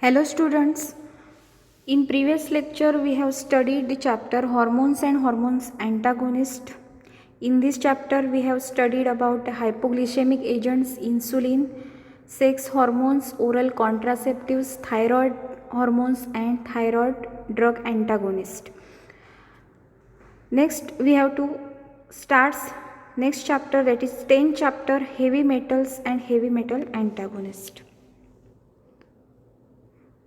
Hello students, in previous lecture we have studied the chapter hormones and hormones antagonist. In this chapter we have studied about hypoglycemic agents, insulin, sex hormones, oral contraceptives, thyroid hormones and thyroid drug antagonist. Next we have to start next chapter, that is 10th chapter, heavy metals and heavy metal antagonist.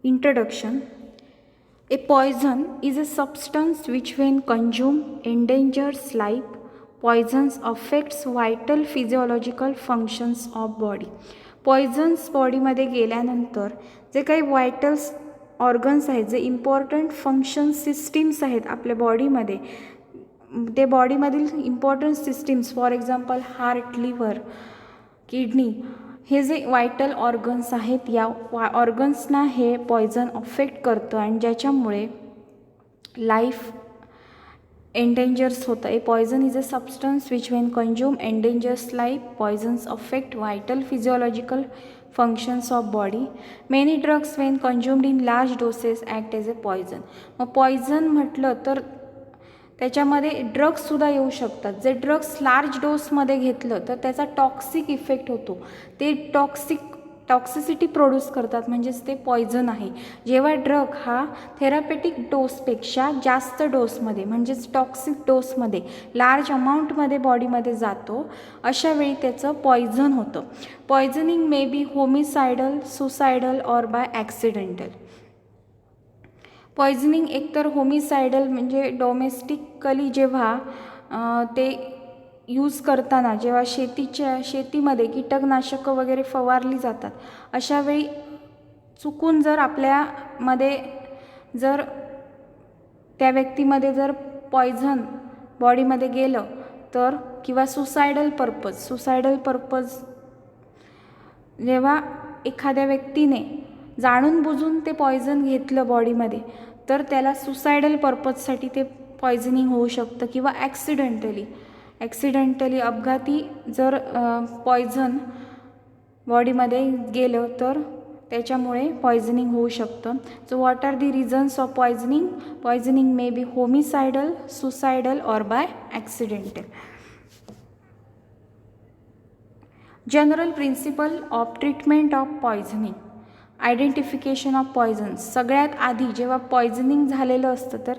Introduction. A poison is a substance which when consumed endangers life. Poisons affects vital physiological functions of body. Poisson's बॉडीमध्ये गेल्यानंतर जे काही वायटल्स organs आहेत, जे important function systems आहेत आपल्या बॉडीमध्ये, ते बॉडीमधील important systems, for example heart, liver, kidney, हे जे वायटल ऑर्गन्स आहेत, या ऑर्गन्सना हे पॉयझन अफेक्ट करतं आणि ज्याच्यामुळे लाईफ एंडेंजर्स होतं. A poison is a substance which when consume endangers life. Poisons affect vital physiological functions of body. Many drugs when consumed in large doses act as a poison. मग poison म्हटलं तर त्याच्यामध्ये ड्रग्ससुद्धा येऊ शकतात. जे drugs large डोसमध्ये घेतलं तर त्याचा टॉक्सिक इफेक्ट होतो. ते टॉक्सिसिटी प्रोड्यूस करतात, म्हणजेच ते पॉयझन आहे. जेव्हा ड्रग हा थेरापेटिक डोसपेक्षा जास्त डोसमध्ये, म्हणजेच टॉक्सिक डोसमध्ये, लार्ज अमाऊंटमध्ये बॉडीमध्ये जातो, अशावेळी त्याचं पॉयझन होतं. Poisoning may be homicidal, suicidal or by accidental. Poisoning एकतर होमिसायडल म्हणजे डोमेस्टिकली जेव्हा ते यूज करताना, जेव्हा शेतीमध्ये कीटकनाशकं वगैरे फवारली जातात, अशावेळी चुकून जर आपल्यामध्ये जर त्या व्यक्तीमध्ये जर पॉयझन बॉडीमध्ये गेलं तर, किंवा सुसायडल पर्पज जेव्हा एखाद्या व्यक्तीने जाणून बुजून ते पॉयझन घेतलं बॉडीमध्ये, तर त्याला सुसायडल पर्पजसाठी ते पॉयझनिंग होऊ शकतं. किंवा ॲक्सिडेंटली अपघाती जर पॉयझन बॉडीमध्ये गेलं तर त्याच्यामुळे पॉयझनिंग होऊ शकतं. So what are the reasons of poisoning? Poisoning may be homicidal, suicidal or by accidental. General principle of treatment of poisoning. Identification of poisons. सगळ्यात आधी जेव्हा पॉयझनिंग झालेलं असतं तर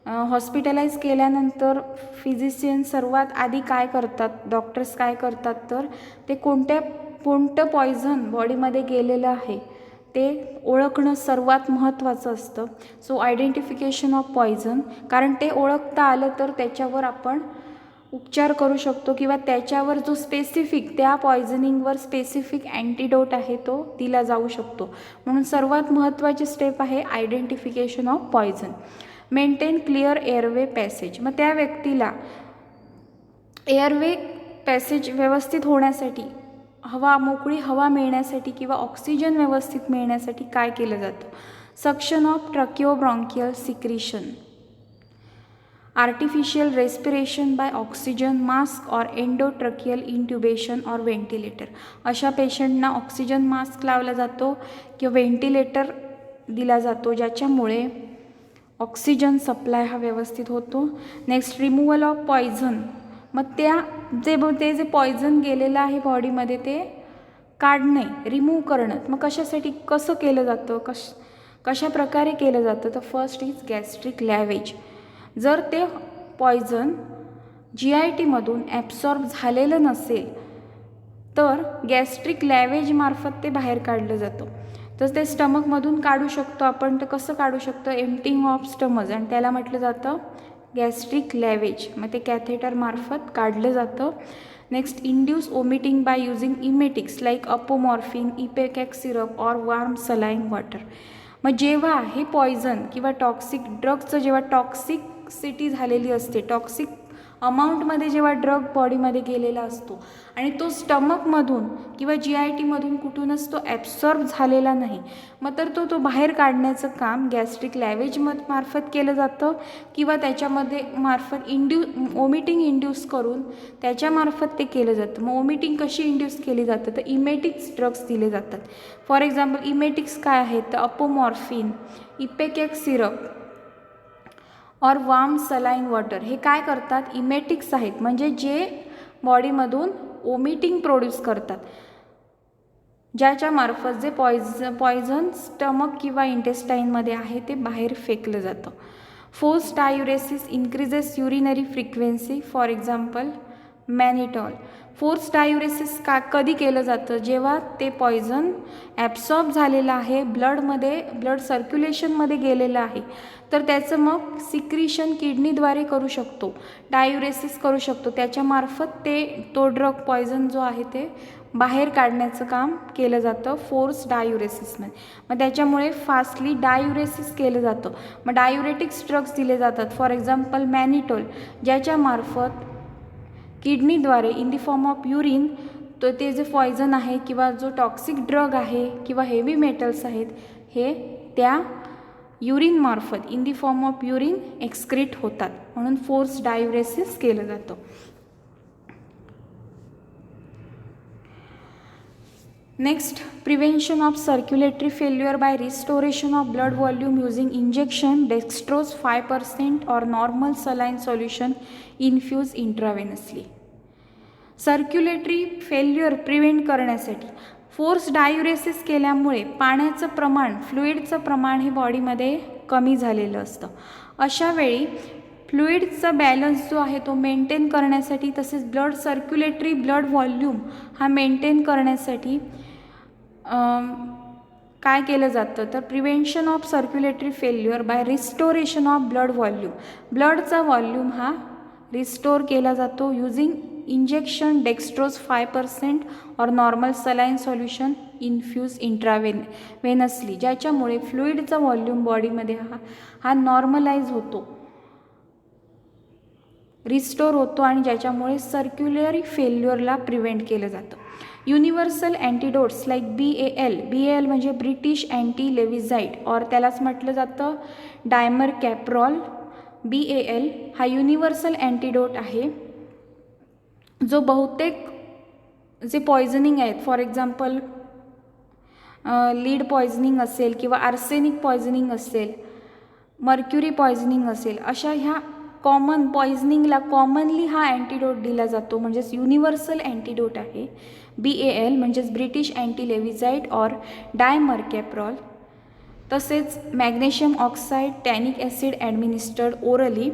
हॉस्पिटलाइज केल्यानंतर फिजिशियन सर्वात आधी काय करतात, डॉक्टर्स काय करतात, तर ते कोणतं पॉयझन बॉडीमध्ये गेलेलं आहे ते ओळखणं सर्वात महत्त्वाचं असतं. सो आयडेंटिफिकेशन ऑफ पॉयझन, कारण ते ओळखता आलं तर त्याच्यावर आपण उपचार करू शकतो, किंवा त्याच्यावर जो स्पेसिफिक, त्या पॉयझनिंगवर स्पेसिफिक अँटीडोट आहे तो दिला जाऊ शकतो. म्हणून सर्वात महत्त्वाची स्टेप आहे identification of poison. Maintain clear airway passage. मग त्या व्यक्तीला एअरवे पॅसेज व्यवस्थित होण्यासाठी, मोकळी हवा मिळण्यासाठी किंवा ऑक्सिजन व्यवस्थित मिळण्यासाठी काय केलं जातं? Suction of tracheobronchial secretion, artificial respiration by oxygen mask और एंडोट्रकियल इंट्युबेशन और व्हेंटिलेटर. अशा पेशंटना ऑक्सिजन मास्क लावला जातो किंवा व्हेंटिलेटर दिला जातो, ज्याच्यामुळे ऑक्सिजन सप्लाय हा व्यवस्थित होतो. Next, removal of poison. मग ते जे पॉयझन गेलेलं आहे बॉडीमध्ये ते काढणे, रिमूव्ह करणं. मग कशासाठी, कसं केलं जातं, कशा प्रकारे केलं जातं? तर फर्स्ट इज गॅस्ट्रिक लॅवेज. जर ते पॉयझन GIT-मधून ॲब्सॉर्ब झालेलं नसेल तर गॅस्ट्रिक लॅवेज मार्फत ते बाहेर काढलं जातं. तर ते स्टमकमधून काढू शकतो आपण. तर कसं काढू शकतो? एम्प्टिंग ऑफ स्टमक, आणि त्याला म्हटलं जातं गॅस्ट्रिक लॅवेज. मग ते कॅथेटर मार्फत काढलं जातं. Next, induce vomiting by using emetics like apomorphine, ipecac syrup or warm saline water. मग जेव्हा हे पॉयझन किंवा टॉक्सिक ड्रग्सचं जेव्हा टॉक्सिसिटी झालेली असते, टॉक्सिक अमाऊंटमध्ये जेव्हा ड्रग बॉडीमध्ये गेलेला असतो आणि तो स्टमकमधून किंवा GIT मधून कुठूनच तो ॲब्सॉर्ब झालेला नाही, मग तर तो बाहेर काढण्याचं काम गॅस्ट्रिक लॅवेज मार्फत केलं जातं किंवा त्याच्यामध्ये मार्फत वॉमिटिंग इंड्यूस करून त्याच्यामार्फत ते केलं जातं. मग वॉमिटिंग कशी इंड्यूस केली जातं, तर इमेटिक्स ड्रग्स दिले जातात. फॉर एक्झाम्पल इमेटिक्स काय आहेत, तर अपोमॉर्फिन, इपेकेक सिरप और वार्म सलाईन वॉटर हे काय करतात, इमेटिक्स आहेत, म्हणजे जे बॉडीमधून वॉमिटिंग प्रोड्यूस करतात, ज्याच्यामार्फत जे पॉयझन स्टमक किंवा इंटेस्टाईनमध्ये आहे ते बाहेर फेकलं जातं. Force diuresis increases urinary frequency, for example mannitol. Force diuresis कधी केलं जातं, जेव्हा ते पॉयझन ॲब्सॉर्ब झालेलं आहे, ब्लड सर्क्युलेशनमध्ये गेलेलं आहे, तर त्याचं मग सिक्रिशन किडनीद्वारे करू शकतो, डायुरेसिस करू शकतो, त्याच्यामार्फत तो ड्रग पॉयझन जो आहे ते बाहेर काढण्याचं काम केलं जातं फोर्स डायुरेसिसमध्ये. मग त्याच्यामुळे फास्टली डायुरेसिस केलं जातं. मग डायुरेटिक्स ड्रग्स दिले जातात, फॉर एक्झाम्पल मॅनिटोल, ज्याच्यामार्फत किडनीद्वारे in the form of urine तो ते जे पॉयझन आहे किंवा जो टॉक्सिक ड्रग आहे किंवा हेवी मेटल्स आहेत हे त्या युरिनमार्फत in the form of urine excrete होतात, म्हणून फोर्स डायुरेसिस केलं जातं. Next, prevention of circulatory failure by restoration of blood volume using injection dextrose 5% और normal saline solution infuse intravenously. Circulatory failure prevent करण्यासाठी फोर्स डायुरेसिस केल्यामुळे पाण्याचं प्रमाण, फ्लुइडचं प्रमाण हे बॉडीमध्ये कमी झालेलं असतं. अशा वेळी फ्लुइडचा बॅलन्स जो आहे तो मेंटेन करण्यासाठी, तसेच ब्लड व्हॉल्यूम हा मेंटेन करण्यासाठी काय केलं जातं, तर prevention of circulatory failure by restoration of blood volume. ब्लडचा व्हॉल्यूम हा रिस्टोर केला जातो युझिंग इंजेक्शन डेक्स्ट्रोज 5% और normal saline solution infuse intravenously, ज्याच्यामुळे फ्लुइडचा व्हॉल्यूम बॉडीमध्ये हा नॉर्मलाइज होतो, रिस्टोर होतो आणि ज्याच्यामुळे सर्क्युलरी फेल्युअरला प्रिव्हेंट केलं जातं. युनिव्हर्सल अँटीडोट्स लाईक BAL म्हणजे ब्रिटिश अँटी लेविजाइड और त्यालाच म्हटलं जातं डायमर कॅप्रॉल. BAL हा युनिव्हर्सल अँटीडोट आहे जो बहुतेक जे पॉयझनिंग आहेत, फॉर एक्झाम्पल लीड पॉयझनिंग असेल किंवा आर्सेनिक पॉयझनिंग असेल, मर्क्युरी पॉयझनिंग असेल, अशा ह्या कॉमन पॉयझनिंगला कॉमनली हा अँटीडोट दिला जातो, म्हणजेच युनिव्हर्सल अँटीडोट आहे BAL म्हणजेच ब्रिटिश अँटी लेविजाइड और डायमरकॅप्रॉल. तसेच magnesium oxide, tannic acid administered orally.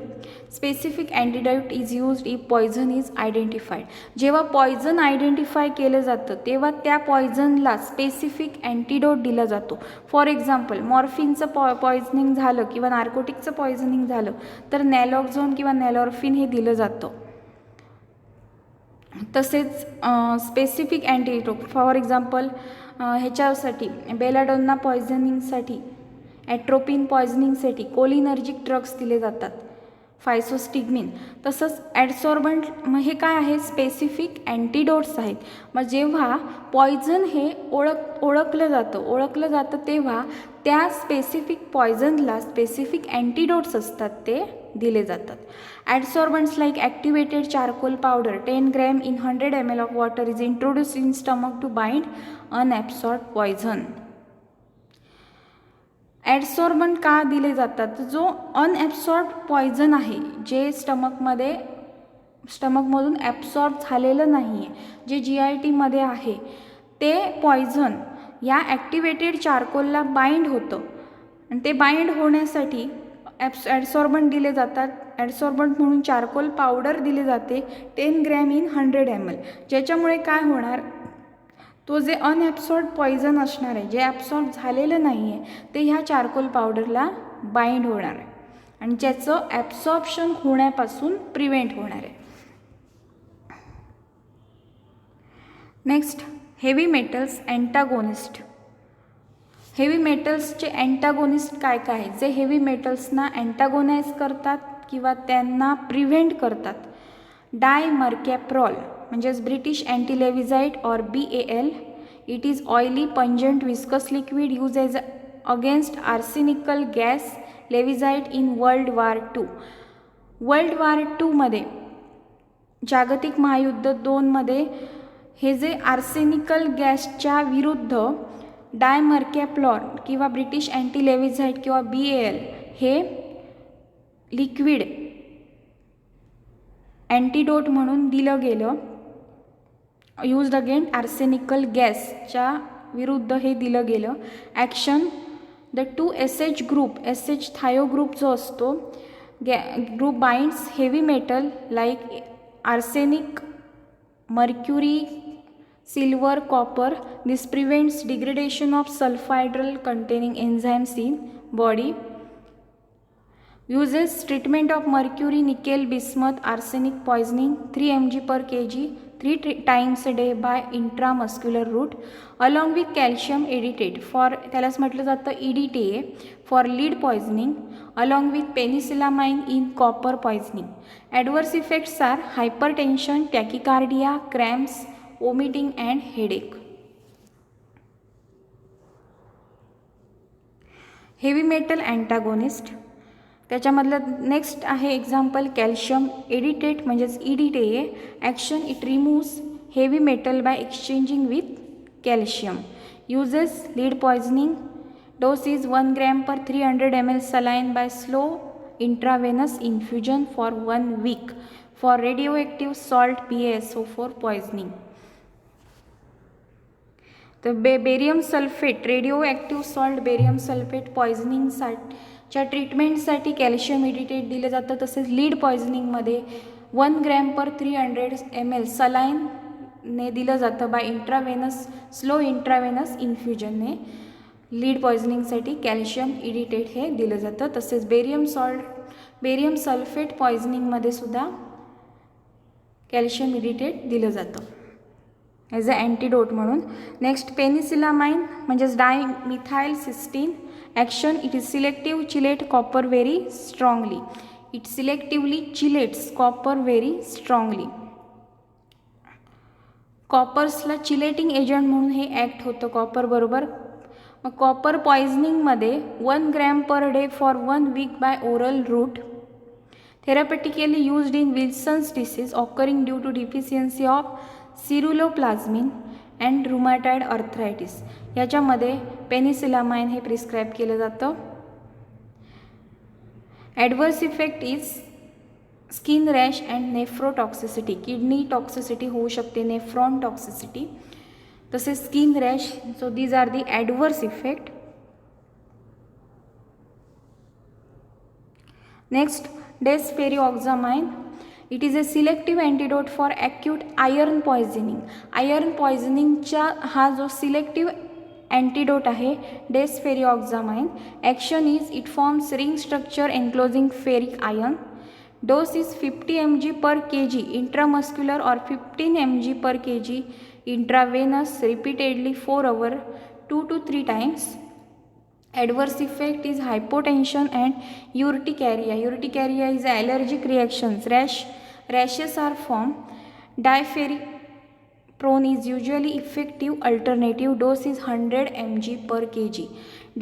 Specific antidote is used if poison is identified. जेव्हा पॉयझन आयडेंटिफाय केलं जातं तेव्हा त्या पॉयझनला स्पेसिफिक अँटीडोट दिला जातो. फॉर एक्झाम्पल मॉर्फिनचं पॉयझनिंग झालं किंवा नार्कोटिकचं पॉयझनिंग झालं तर नॅलॉक्झोन किंवा नॅलॉर्फिन हे दिलं जातं. तसेच स्पेसिफिक अँटीडोट फॉर एक्झाम्पल ह्याच्यासाठी बेलाडोना पॉयझनिंगसाठी, ॲट्रोपिन पॉयझनिंगसाठी कोलिनर्जिक ड्रग्स दिले जातात, फायसोस्टिग्मिन. तसंच ॲडसॉर्बंट, मग हे काय आहे, स्पेसिफिक अँटीडोट्स आहेत. मग जेव्हा पॉयझन हे ओळखलं जातं तेव्हा त्या स्पेसिफिक पॉयझनला स्पेसिफिक अँटीडोट्स असतात ते दिले जातात. Adsorbents like activated charcoal powder 10 gram in 100 ml of water is introduced in stomach to bind unabsorb poison. Adsorbent का दिले जातात, जो अनॲब्सॉर्ब पॉयझन आहे, जे स्टमकमधून ॲब्सॉर्ब झालेलं नाही आहे, जे GITमध्ये आहे, ते पॉयझन या ॲक्टिवेटेड चारकोलला बाइंड होतं आणि ते बाइंड होण्यासाठी ॲडसॉर्बंट दिले जातात. ॲडसॉर्बंट म्हणून चारकोल पावडर दिली जाते 10 ग्रॅम इन 100 ml, ज्याच्यामुळे काय होणार, तो जे अनॲब्सॉर्ब पॉयझन असणार आहे, जे ॲब्सॉर्ब झालेलं नाही आहे, ते ह्या चारकोल पावडरला बाइंड होणार आहे आणि ज्याचं ॲब्सॉर्प्शन होण्यापासून प्रिव्हेंट होणार आहे. Next, heavy metals antagonist. Heavy मेटल्सचे अँटागोनिस्ट काय काय आहेत, जे हेवी मेटल्सना अँटागोनाइज करतात किंवा त्यांना प्रिव्हेंट करतात. डायमर्कॅप्रॉल म्हणजेच ब्रिटिश अँटीलेव्हिजाइट और BAL. It is oily pungent viscous liquid use as against arsenical gas lewisite in world war II. World war II मध्ये जागतिक महायुद्ध 2 मध्ये हे जे आर्सेनिकल गॅसच्या विरुद्ध डायमर्कॅप्रॉल किंवा ब्रिटिश अँटीलेव्हिजाइट किंवा BAL हे लिक्विड अँटीडोट म्हणून दिलं गेलं, यूज्ड अगेन्स्ट आर्सेनिकल गॅसच्या विरुद्ध हे दिलं गेलं. Action the 2SH group, SH thio group जो असतो group binds heavy metal like arsenic, mercury, silver, copper. This prevents degradation of sulphydryl containing enzymes in body. Uses treatment of mercury, nickel, bismuth, arsenic poisoning 3 mg per kg 3 times a day by intramuscular route along with calcium editate for त्यालाच म्हटलं जातं EDTA for lead poisoning along with penicillamine in copper poisoning. Adverse effects are hypertension, tachycardia, cramps, vomiting and headache. Heavy metal antagonist त्याच्यामधलं next आहे example calcium एडिटेट म्हणजेच EDTA. Action it removes heavy metal by exchanging with calcium. Uses lead poisoning. Dose is 1 gram per 300 ml saline by slow intravenous infusion for 1 week for radioactive salt BaSO4 poisoning. तर barium sulphate, radio active salt barium sulphate पॉयझनिंगच्या ट्रीटमेंटसाठी calcium edetate दिलं जातं. तसेच lead पॉयझनिंगमध्ये 1 gram per 300 ml सलाईनने दिलं जातं बाय इंट्रावेनस, स्लो इंट्रावेनस इन्फ्युजनने. लीड पॉयझनिंगसाठी कॅल्शियम एडिटेट हे दिलं जातं. तसेच बेरियम सल्फेट पॉयझनिंगमध्ये सुद्धा कॅल्शियम एडिटेट दिलं जातं ॲज अ अँटीडोट म्हणून. नेक्स्ट पेनिसिलामाइन म्हणजेच dimethyl cysteine. Action it is selective chelate copper very strongly. It selectively chelates copper very strongly. कॉपर्सला चिलेटिंग एजंट म्हणून हे ॲक्ट होतं कॉपर बरोबर. मग कॉपर पॉयझनिंगमध्ये 1 gram per day for 1 week by oral route. Therapeutically used in Wilson's disease occurring due to deficiency of ceruloplasmin and rheumatoid arthritis. याच्यामध्ये penicillamine हे prescribe केलं जातं. Adverse effect is skin rash and nephrotoxicity. Kidney toxicity होऊ शकते, nephron toxicity, तसेच skin rash. So these are the adverse effect. Next desferrioxamine. It is a selective antidote for acute iron poisoning. Iron पॉयझनिंगचा हा जो selective antidote आहे desferrioxamine. Action is it forms ring structure enclosing ferric iron. Dose is 50 mg per kg intramuscular और 15 mg per kg intravenous repeatedly 4 hours 2 to 3 times. Adverse effect is hypotension and urticaria. Urticaria is allergic reactions. Rashes are formed. Diferiprone is usually effective alternative. Dose is 100 mg per kg.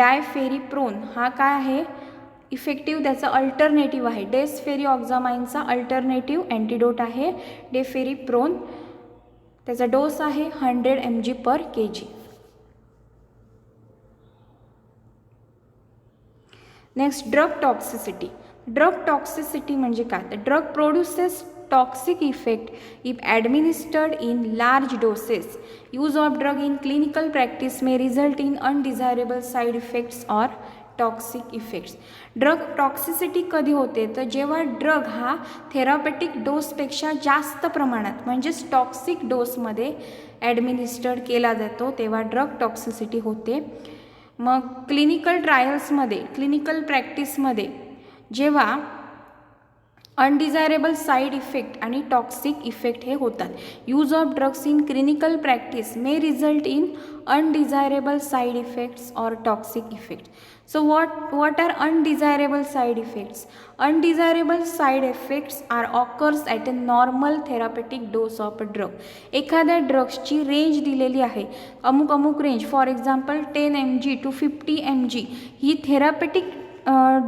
Diferiprone हा काय आहे, effective त्याचा alternative आहे. डेस्फेरिऑक्झामाइनचा alternative antidote आहे डेफेरिप्रोन. त्याचा dose आहे 100 mg per kg. Next drug toxicity. Drug toxicity म्हणजे काय, तर drug produces toxic effect if administered in large doses. Use of drug in clinical practice may result in undesirable side effects or toxic effects. Drug toxicity कधी होते, तर जेव्हा drug हा therapeutic डोसपेक्षा जास्त प्रमाणात म्हणजेच टॉक्सिक डोसमध्ये ॲडमिनिस्टर्ड केला जातो तेव्हा ड्रग टॉक्सिसिटी होते. मग क्लिनिकल ट्रायल्समध्ये, क्लिनिकल प्रॅक्टिसमध्ये जेव्हा अनडिझायरेबल साईड इफेक्ट आणि टॉक्सिक इफेक्ट हे होतात. Use of drugs in clinical practice may result in undesirable side effects or toxic effect. So what are undesirable side effects? Undesirable side effects are occurs at a normal therapeutic dose of a drug. एखाद्या ड्रग्सची range दिलेली आहे, अमुक range, for example 10 mg to 50 mg he therapeutic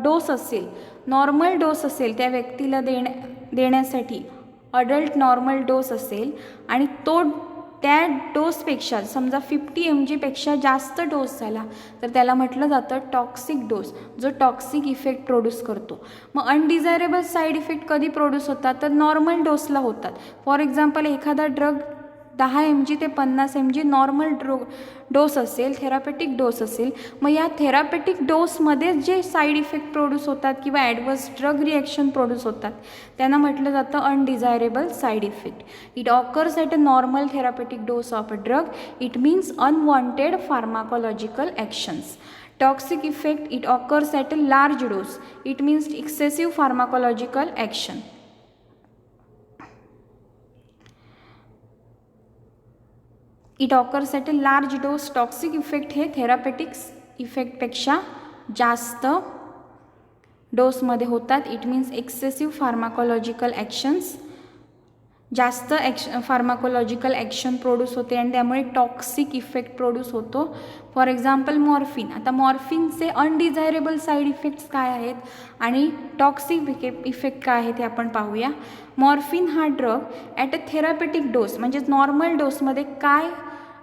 dose असेल, normal dose असेल त्या व्यक्तीला देण्यासाठी adult normal dose असेल आणि तो त्या डोसपेक्षा समजा 50 mg पेक्षा जास्त डोस झाला तर त्याला म्हटलं जातं टॉक्सिक डोस, जो टॉक्सिक इफेक्ट प्रोड्यूस करतो. मग अनडिझायरेबल साईड इफेक्ट कधी प्रोड्यूस होतात तर नॉर्मल डोसला होतात. फॉर एक्झाम्पल एखादा ड्रग 10 mg ते 50 mg नॉर्मल डोस असेल, थेरापेटिक डोस असेल, मग या थेरापेटिक डोसमध्ये जे साईड इफेक्ट प्रोड्यूस होतात किंवा ॲडवर्स ड्रग रिॲक्शन प्रोड्यूस होतात त्यांना म्हटलं जातं undesirable side effect. It occurs at a normal therapeutic dose of a drug. It means unwanted pharmacological actions. Toxic effect it occurs at a large dose. It means excessive pharmacological action. It occurs at a large dose. Toxic effect हे therapeutics इफेक्टपेक्षा जास्त डोसमध्ये होतात. It means excessive pharmacological actions, जास्त pharmacological action produce होते आणि त्यामुळे toxic effect produce होतो. For example morphine. आता मॉर्फिनचे अनडिझायरेबल साईड इफेक्ट्स काय आहेत आणि टॉक्सिक इफेक्ट काय आहेत हे आपण पाहूया. मॉर्फिन हा drug at a therapeutic dose म्हणजे नॉर्मल डोसमध्ये काय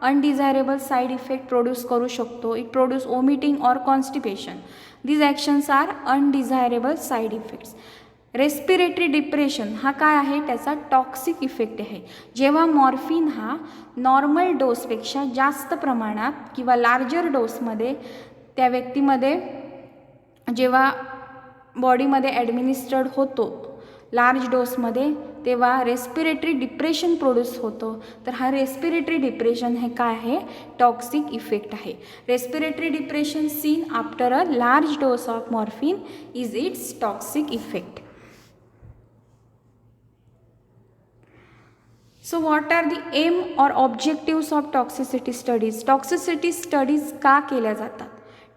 अनडिझायरेबल साईड इफेक्ट प्रोड्यूस करू शकतो. It produce vomiting or constipation. These actions are undesirable side effects. Respiratory depression हा काय आहे, त्याचा टॉक्सिक इफेक्ट आहे. जेव्हा मॉर्फिन हा नॉर्मल डोसपेक्षा जास्त प्रमाणात किंवा लार्जर डोसमध्ये त्या व्यक्तीमध्ये जेव्हा बॉडीमध्ये ॲडमिनिस्ट्रड होतो लार्ज डोसमध्ये, तेव्हा रेस्पिरेटरी डिप्रेशन प्रोड्यूस होतो. तर हा रेस्पिरेटरी डिप्रेशन हे काय आहे, टॉक्सिक इफेक्ट आहे. Respiratory depression seen after a large dose of morphine is its toxic effect. So what are the aim or objectives of toxicity studies? Toxicity studies का केल्या जातात?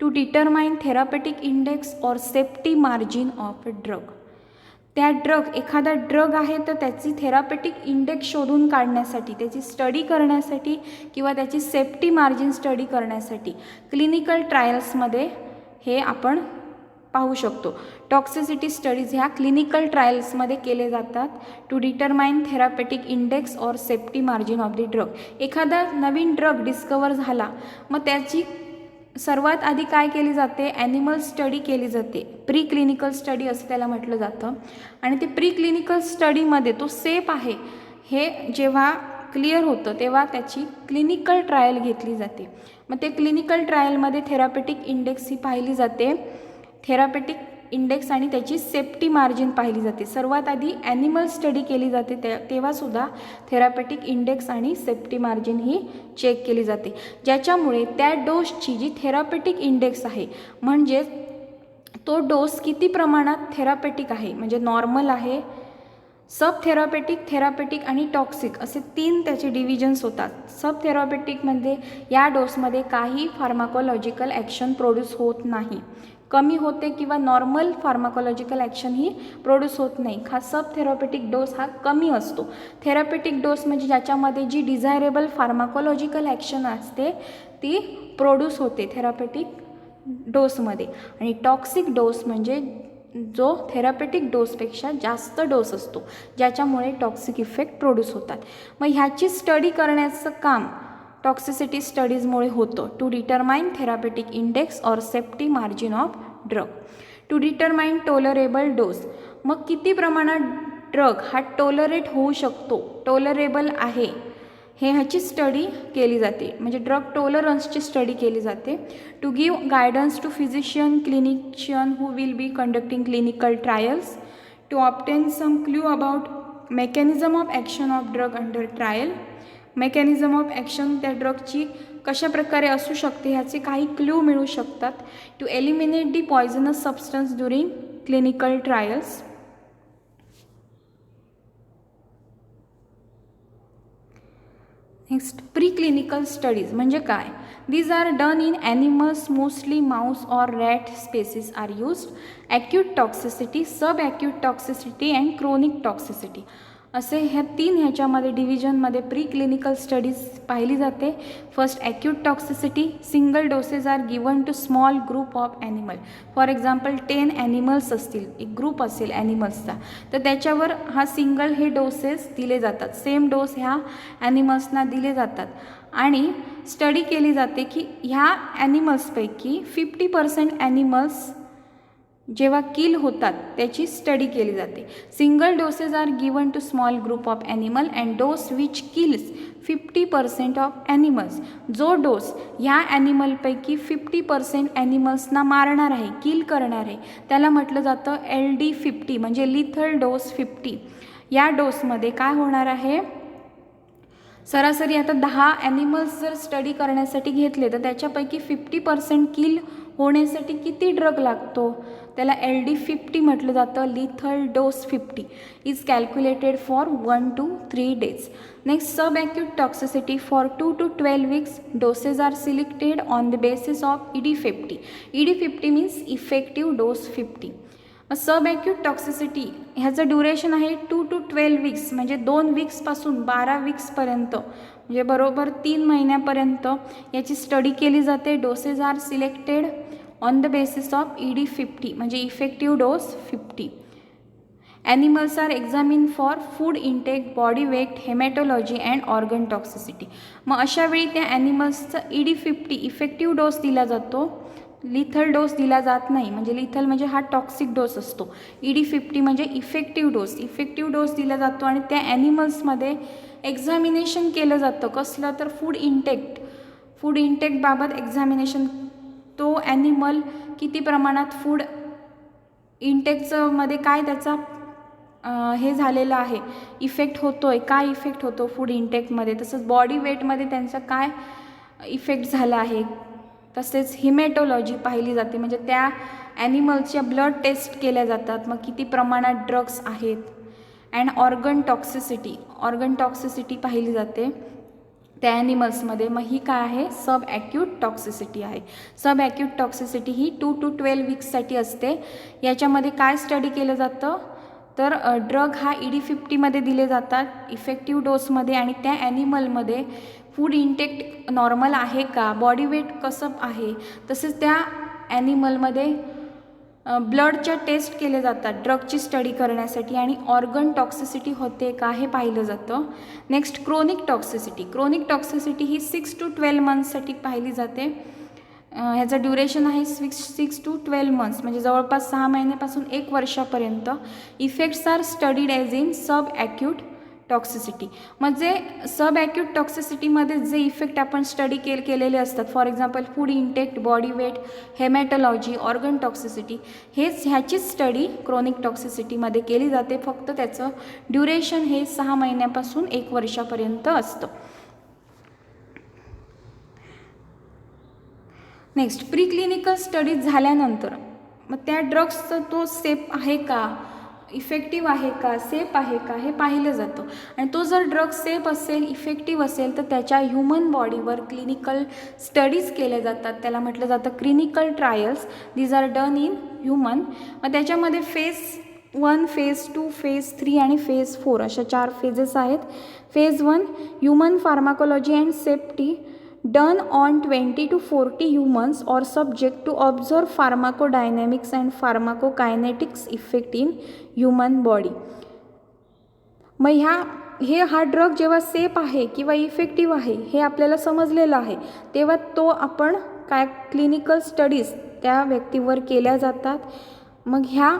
To determine therapeutic index or safety margin of a drug. त्या एखादा drug आहे तर त्याची therapeutic index शोधून काढण्यासाठी, त्याची स्टडी करण्यासाठी किंवा त्याची सेफ्टी मार्जिन स्टडी करण्यासाठी क्लिनिकल ट्रायल्समध्ये हे आपण पाहू शकतो. टॉक्सिसिटी स्टडीज ह्या क्लिनिकल ट्रायल्समध्ये केले जातात टू डिटरमाइन थेरापेटिक इंडेक्स और safety margin of the drug. एखादा नवीन ड्रग डिस्कवर झाला मग त्याची सर्वात आधी काय केली जाते, ॲनिमल स्टडी केली जाते. प्री क्लिनिकल स्टडी असं त्याला म्हटलं जातं. आणि ते प्री क्लिनिकल स्टडीमध्ये तो सेफ आहे हे जेव्हा क्लिअर होतं तेव्हा त्याची क्लिनिकल ट्रायल घेतली जाते. मग ते क्लिनिकल ट्रायलमध्ये थेरापेटिक इंडेक्स ही पाहिली जाते, थेरापेटिक इंडेक्स आणि त्याची सेफ्टी मार्जिन पाहिली जाते. सर्वात आधी ॲनिमल स्टडी केली जाते तेव्हासुद्धा थेरापेटिक इंडेक्स आणि सेफ्टी मार्जिन ही चेक केली जाते, ज्याच्यामुळे त्या डोसची जी थेरापेटिक इंडेक्स आहे म्हणजे तो डोस किती प्रमाणात थेरापेटिक आहे, म्हणजे नॉर्मल आहे, सब थेरापेटिक, थेरापेटिक आणि टॉक्सिक असे 3 त्याचे डिव्हिजन्स होतात. सब थेरापेटिकमध्ये या डोसमध्ये काही फार्माकोलॉजिकल ॲक्शन प्रोड्यूस होत नाही, कमी होते किंवा नॉर्मल फार्माकोलॉजिकल ॲक्शन ही प्रोड्यूस होत नाही. हा सब थेरापेटिक डोस हा कमी असतो. थेरापेटिक डोस म्हणजे ज्याच्यामध्ये जी डिझायरेबल फार्माकोलॉजिकल ॲक्शन असते ती प्रोड्यूस होते थेरापेटिक डोसमध्ये. आणि टॉक्सिक डोस म्हणजे जो थेरापेटिक डोसपेक्षा जास्त डोस असतो ज्याच्यामुळे टॉक्सिक इफेक्ट प्रोड्यूस होतात. मग ह्याची स्टडी करण्याचं काम टॉक्सिसिटी स्टडीजमुळे होतं. टू डिटरमाइन थेरापेटिक इंडेक्स और safety margin of drug. To determine tolerable dose. मग किती प्रमाणात ड्रग हा टोलरेट होऊ शकतो, टोलरेबल आहे हे ह्याची स्टडी केली जाते, म्हणजे ड्रग टोलरन्सची स्टडी केली जाते. To give guidance to physician, clinician who will be conducting clinical trials. To obtain some clue about mechanism of action of drug under trial. Mechanism of action त्या ड्रगची कशा प्रकारे असू शकते ह्याचे काही क्ल्यू मिळू शकतात. To eliminate the poisonous substance during clinical trials. Next preclinical studies म्हणजे काय. These are done in animals mostly mouse or rat species are used. Acute toxicity, sub acute toxicity and chronic toxicity असे ह्या 3 ह्याच्यामध्ये डिव्हिजनमध्ये preclinical studies पाहिली जाते. First acute toxicity, single doses are given to small group of animal. For example 10 animals असतील, एक group असेल ॲनिमल्सचा, तर त्याच्यावर हा सिंगल हे डोसेस दिले जातात. सेम डोस ह्या ॲनिमल्सना दिले जातात आणि स्टडी केली जाते की ह्या ॲनिमल्सपैकी 50% ॲनिमल्स जेव्हा किल होतात त्याची स्टडी केली जाते. Single doses are given to small group of animal and dose which kills 50% of animals. जो डोस ह्या ॲनिमलपैकी 50% ॲनिमल्सना मारणार आहे, किल करणार आहे, त्याला म्हटलं जातं LD50 म्हणजे लिथल डोस 50. या डोसमध्ये काय होणार आहे, सरासरी आता 10 ॲनिमल्स जर स्टडी करण्यासाठी घेतले तर त्याच्यापैकी 50% किल होण्यासाठी किती ड्रग लागतो, त्याला LD50 म्हटलं जातं. Lethal dose 50 is calculated for 1 to 3 days. Next sub acute toxicity for 2 to 12 weeks. Doses are selected on the basis of ED50. ED50 means effective dose 50. Sub acute toxicity ह्याचं duration आहे 2 to 12 weeks म्हणजे 2 weeksपासून 12 weeksपर्यंत म्हणजे बरोबर 3 महिन्यापर्यंत याची study केली जाते. Doses are selected on the basis of ED50 म्हणजे effective dose 50. Animals are examine for food intake, body weight, haematology and organ toxicity. मग अशावेळी त्या ॲनिमल्सचा ED50 इफेक्टिव्ह डोस दिला जातो, लिथल डोस दिला जात नाही. म्हणजे लिथल म्हणजे हा टॉक्सिक डोस असतो, ED50 म्हणजे इफेक्टिव्ह डोस. इफेक्टिव्ह डोस दिला जातो आणि त्या ॲनिमल्समध्ये एक्झामिनेशन केलं जातं. कसलं तर फूड इंटेकबाबत एक्झामिनेशन. तो ॲनिमल किती प्रमाणात फूड इंटेकचं मध्ये काय त्याचा हे झालेलं आहे, इफेक्ट होतो आहे, काय इफेक्ट होतो फूड इंटेकमध्ये. तसंच बॉडी वेटमध्ये त्यांचा काय इफेक्ट झाला आहे. तसेच हिमॅटोलॉजी पाहिली जाते म्हणजे त्या ॲनिमल्सच्या ब्लड टेस्ट केल्या जातात, मग किती प्रमाणात ड्रग्स आहेत. अँड ऑर्गन टॉक्सिसिटी पाहिली जाते त्या ॲनिमल्समध्ये. मग ही काय आहे, सब ॲक्यूट टॉक्सिसिटी आहे. सब ॲक्यूट टॉक्सिसिटी ही 2 to 12 weeksसाठी असते. याच्यामध्ये काय स्टडी केलं जातं तर ड्रग हा ED50 मध्ये दिले जातात इफेक्टिव्ह डोसमध्ये आणि त्या ॲनिमलमध्ये फूड इंटेक नॉर्मल आहे का, बॉडी वेट कसं आहे, तसेच त्या ॲनिमलमध्ये ब्लडच्या टेस्ट केले जातात ड्रगची स्टडी करण्यासाठी आणि ऑर्गन टॉक्सिसिटी होते का हे पाहिलं जातं. Next chronic toxicity he 6 to 12 monthsसाठी पाहिली जाते. ह्याचं ड्युरेशन आहे 6 to 12 months म्हणजे जवळपास 6 महिन्यापासून 1 वर्षापर्यंत. Effects are studied as in sub acute toxicity. म्हणजे सब ॲक्यूट टॉक्सिसिटीमध्ये जे इफेक्ट आपण स्टडी केलेले असतात, for example food intake, body weight, haematology, organ toxicity, ह्याचीच स्टडी क्रोनिक टॉक्सिसिटीमध्ये केली जाते. फक्त त्याचं ड्युरेशन हे 6 महिन्यापासून 1 वर्षापर्यंत असतं. नेक्स्ट प्रीक्लिनिकल स्टडीज झाल्यानंतर मग त्या ड्रग्सचं तो सेफ आहे का, इफेक्टिव्ह आहे का, सेफ आहे का हे पाहिलं जातं. आणि तो जर ड्रग सेफ असेल, इफेक्टिव्ह असेल तर त्याच्या ह्युमन बॉडीवर क्लिनिकल स्टडीज केल्या जातात. त्याला म्हटलं जातं clinical trials. These are done in human. मग त्याच्यामध्ये फेज 1, फेज 2, फेज 3 आणि फेज 4 अशा 4 फेजेस आहेत. Phase 1 human pharmacology and safety done on 20 to 40 humans or subject to observe pharmacodynamics and pharmacokinetics effect in human body. मग हा drug जेव्हा safe आहे किंवा इफेक्टिव्ह आहे हे आपल्याला समजलेलं आहे तेव्हा तो आपण काय क्लिनिकल स्टडीज त्या व्यक्तीवर केल्या जातात. मग ह्या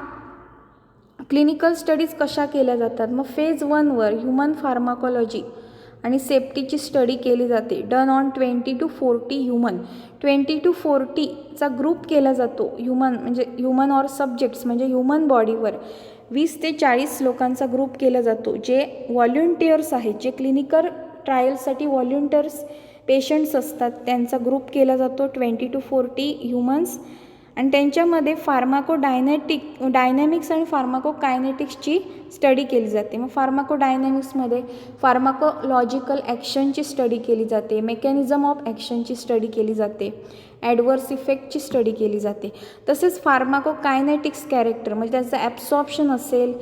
क्लिनिकल स्टडीज कशा केल्या जातात, मग फेज 1वर ह्युमन फार्माकोलॉजी आणि सेफ्टीची स्टडी केली जाते. Done on 20 to 40 human. 20 to 40चा ग्रुप केला जातो. ह्युमन ऑर सब्जेक्ट्स म्हणजे ह्युमन बॉडीवर 20 ते 40 लोकांचा ग्रुप केला जातो. जे व्हॉल्युंटियर्स आहेत, जे क्लिनिकल ट्रायल्ससाठी व्हॉल्युंटियर्स पेशंट्स असतात त्यांचा ग्रुप केला जातो. 20 to 40 ह्युमन्स आणि त्यांच्यामध्ये डायनॅमिक्स आणि फार्माकोकायनेटिक्सची स्टडी केली जाते. मग फार्माकोडायनॅमिक्समध्ये फार्माकोलॉजिकल ॲक्शनची स्टडी केली जाते, मेकॅनिझम ऑफ ॲक्शनची स्टडी केली जाते, ॲडवर्स इफेक्टची स्टडी केली जाते. तसेच फार्माकोकायनेटिक्स कॅरेक्टर म्हणजे त्याचं ॲब्सॉर्प्शन असेल,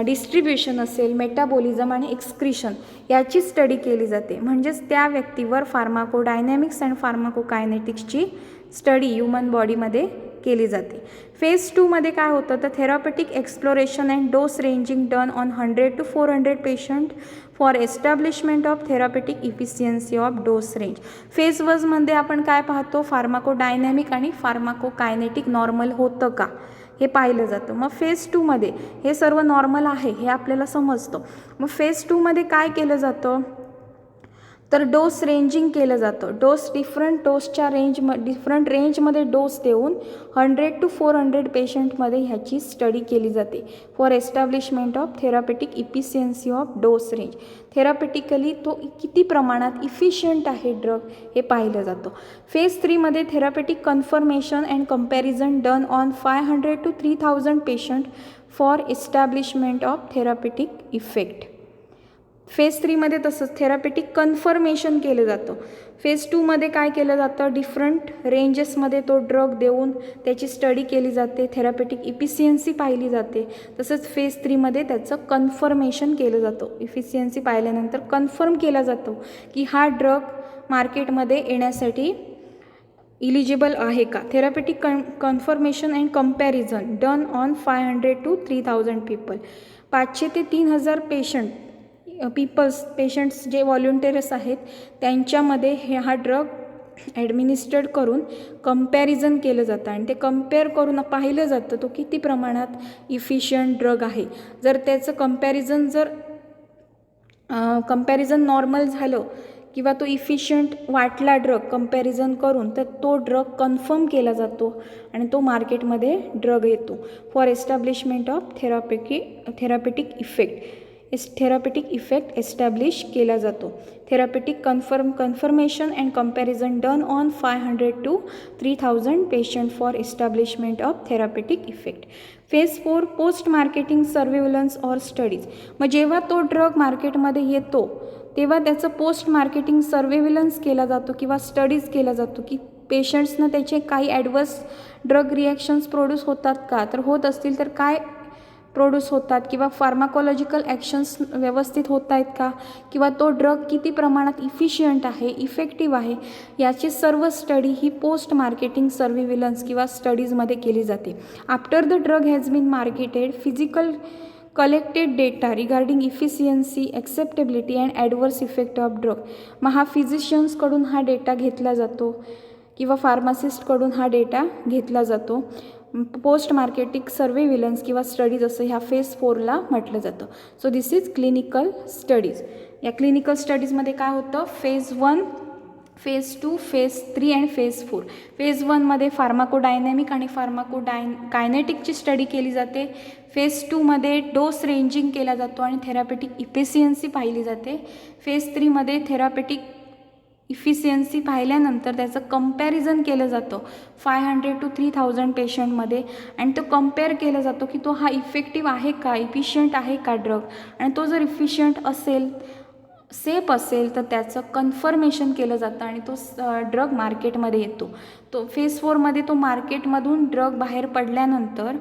डिस्ट्रीब्युशन असेल, मेटाबॉलिझम आणि एक्सक्रिशन याची स्टडी केली जाते. म्हणजेच त्या व्यक्तीवर फार्माकोडायनॅमिक्स आणि फार्माकोकायनेटिक्सची स्टडी ह्युमन बॉडीमध्ये केली जाते. फेज 2 मध्ये काय होतं तर therapeutic exploration and dose ranging done on 100 to 400 patient for establishment of therapeutic efficiency of dose range. Phase 1 मध्ये आपण काय पाहतो, फार्माकोडायनॅमिक आणि फार्माकोकायनेटिक नॉर्मल होतं का हे पाहिलं जातं. मग फेज 2 मध्ये हे सर्व नॉर्मल आहे हे आपल्याला समजतं. मग फेज 2 मध्ये काय केलं जातं तर डोस रेंजिंग केलं जातं. डिफरंट रेंजमध्ये डोस देऊन 100 to 400 पेशंटमध्ये ह्याची स्टडी केली जाते for establishment of therapeutic efficiency of dose range. Therapeutically तो किती प्रमाणात इफिशियंट आहे ड्रग हे पाहिलं जातं. फेज 3 मध्ये therapeutic confirmation and comparison done on 500 to 3000 patient for establishment of therapeutic effect. Phase 3 मध्ये तसंच थेरॉपेटिक कन्फर्मेशन केलं जातं. फेज 2 मध्ये काय केलं जातं, डिफरंट रेंजेसमध्ये तो ड्रग देऊन त्याची स्टडी केली जाते, थेरॉपेटिक इफिशियन्सी पाहिली जाते. तसंच फेज 3 मध्ये त्याचं कन्फर्मेशन केलं जातं. इफिशियन्सी पाहिल्यानंतर कन्फर्म केला जातो की हा ड्रग मार्केटमध्ये येण्यासाठी इलिजिबल आहे का. Therapeutic confirmation and comparison done on 500 to 3000 people. 500 ते 3000 पेशंट्स जे व्हॉलंटियर्स आहेत त्यांच्यामध्ये हा ड्रग ॲडमिनिस्ट्रेट करून कंपॅरिझन केलं जातं आणि ते कंपेअर करून पाहिलं जातं तो किती प्रमाणात इफिशियंट ड्रग आहे. जर त्याचं कंपॅरिझन नॉर्मल झालं किंवा तो इफिशियंट वाटला ड्रग कंपॅरिझन करून तर तो ड्रग कन्फर्म केला जातो आणि तो मार्केटमध्ये ड्रग येतो for establishment of therapeutic effect establish केला जातो. Therapeutic confirmation and comparison done on 500 to 3000 patient for establishment of therapeutic effect. Phase 4 post marketing surveillance or studies. मग जेव्हा तो ड्रग मार्केटमध्ये येतो तेव्हा त्याचं पोस्ट मार्केटिंग सर्व्हिलन्स केला जातो किंवा स्टडीज केला जातो की पेशंट्सनं त्याचे काही ॲडवर्स ड्रग रिॲक्शन्स प्रोड्यूस होतात का, तर होत असतील तर काय प्रोड्यूस होतात किंवा फार्माकोलॉजिकल ॲक्शन्स व्यवस्थित होत आहेत का, किंवा तो ड्रग किती प्रमाणात इफिशियंट आहे, इफेक्टिव्ह आहे, याची सर्व स्टडी ही पोस्ट मार्केटिंग सर्व्हिलन्स किंवा स्टडीजमध्ये केली जाते. After the drug has been marketed physical collected data regarding efficiency, acceptability and adverse effect of drug. मग हा फिजिशियन्सकडून हा डेटा घेतला जातो किंवा फार्मासिस्टकडून हा डेटा घेतला जातो. पोस्ट मार्केटिंग सर्व्हिलन्स किंवा स्टडीज असं ह्या फेज 4ला म्हटलं जातं. So this is clinical studies. या क्लिनिकल स्टडीजमध्ये काय होतं, phase 1, phase 2, phase 3 and phase 4. Phase 1 मध्ये फार्माकोडायनॅमिक आणि कायनेटिकची स्टडी केली जाते. फेज 2 मध्ये डोस रेंजिंग केला जातो आणि थेरॉपेटिक इफिशियन्सी पाहिली जाते. फेज 3 मध्ये थेरॉपेटिक इफिशियन्सी पाहिल्यानंतर त्याचं कंपॅरिझन केलं जातं 500 to 3000 पेशंटमध्ये आणि तो कंपेअर केला जातो की तो हा इफेक्टिव्ह आहे का, इफिशियंट आहे का ड्रग. आणि तो जर इफिशियंट असेल, सेफ असेल तर त्याचं कन्फर्मेशन केलं जातं आणि तो ड्रग मार्केटमध्ये येतो. तो फेज 4मध्ये तो मार्केटमधून ड्रग बाहेर पडल्यानंतर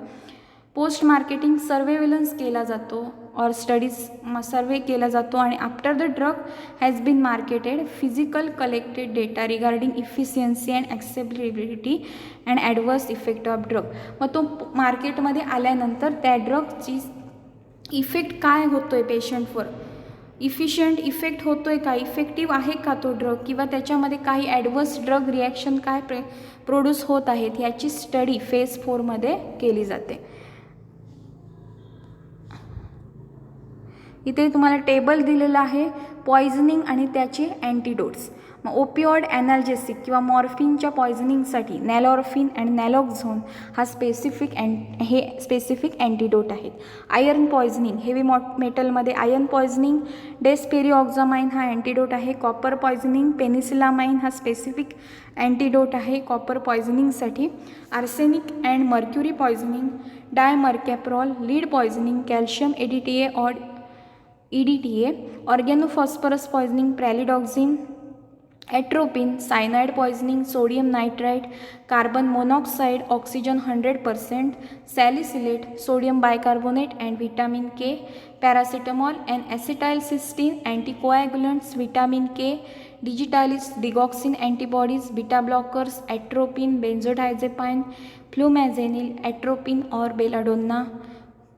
पोस्ट मार्केटिंग सर्व्हेलन्स केला जातो और स्टडीज सर्वे केला जातो आणि after the drug has been marketed physical collected data regarding efficiency and acceptability and adverse effect of drug. मग तो मार्केटमध्ये आल्यानंतर त्या ड्रगची इफेक्ट काय होतो आहे पेशंटवर, इफिशियंट इफेक्ट होतो आहे का, इफेक्टिव्ह आहे का तो ड्रग, किंवा त्याच्यामध्ये काही ॲडवर्स ड्रग रिॲक्शन काय प्रोड्यूस होत आहेत याची स्टडी फेज 4मध्ये केली जाते. इथे तुम्हाला टेबल दिलेला आहे पॉइझनिंग आणि त्याचे अँटीडोट्स. मग ओपिओइड ॲनाल्जेसिक किंवा मॉर्फिनच्या पॉयझनिंगसाठी नॅलॉर्फिन अँड नॅलॉक्झोन हा स्पेसिफिक अँटीडोट आहेत. आयर्न पॉयझनिंग, हेवी मेटलमध्ये आयर्न पॉयझनिंग डेस्पेरिऑक्झामाइन हा अँटीडोट आहे. कॉपर पॉयझनिंग पेनिसिलामाइन हा स्पेसिफिक अँटीडोट आहे कॉपर पॉयझनिंगसाठी. Arsenic and mercury poisoning dimercaprol. Lead poisoning calcium EDTA. Organophosphorus poisoning pralidoxime. Atropine. Cyanide poisoning sodium nitrite carbon monoxide oxygen 100%. Salicylate sodium bicarbonate and vitamin K. Paracetamol and acetylcysteine anticoagulants vitamin K. Digitalis digoxin antibodies beta blockers atropine benzodiazepine flumazenil atropine और belladonna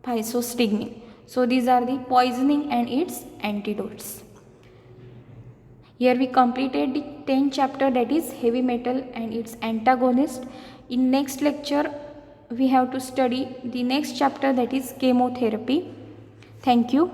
फायसोस्टिग्मिन. So these are the poisoning and its antidotes. Here we completed the 10th chapter, that is heavy metal and its antagonist. In next lecture we have to study the next chapter, that is chemotherapy. Thank you.